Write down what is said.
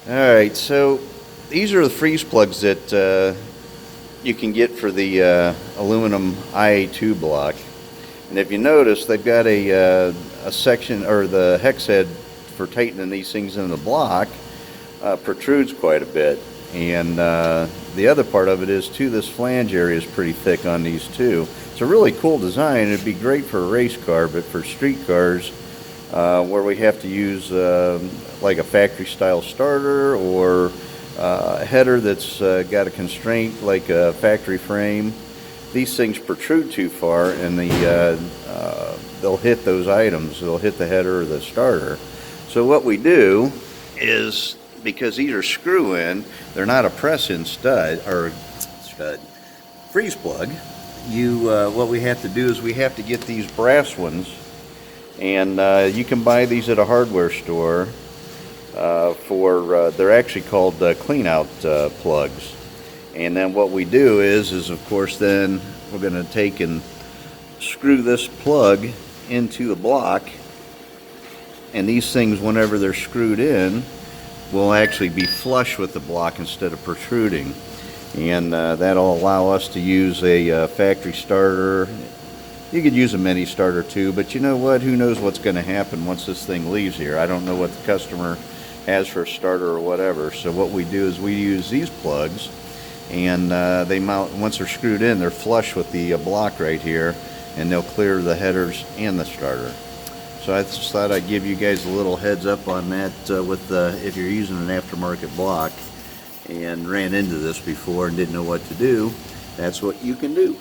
Alright, so these are the freeze plugs that you can get for the aluminum IA2 block. And if you notice, they've got a section, or the hex head for tightening these things in the block protrudes quite a bit. And the other part of it is too, this flange area is pretty thick on these too. It's a really cool design. It'd be great for a race car, but for street cars where we have to use like a factory style starter or a header that's got a constraint like a factory frame, these things protrude too far and they'll hit those items. They'll hit the header or the starter. So what we do is, because these are screw in, they're not a press in freeze plug, what we have to do is we have to get these brass ones, and you can buy these at a hardware store they're actually called clean out plugs. And then what we do is of course then we're going to take and screw this plug into the block, and these things, whenever they're screwed in, will actually be flush with the block instead of protruding. And that'll allow us to use a factory starter. You could use a mini starter too, but you know what, who knows what's going to happen once this thing leaves here. I don't know what the customer has for a starter or whatever. So what we do is we use these plugs, and they mount, once they're screwed in, they're flush with the block right here, and they'll clear the headers and the starter. So I just thought I'd give you guys a little heads up on that if you're using an aftermarket block and ran into this before and didn't know what to do, that's what you can do.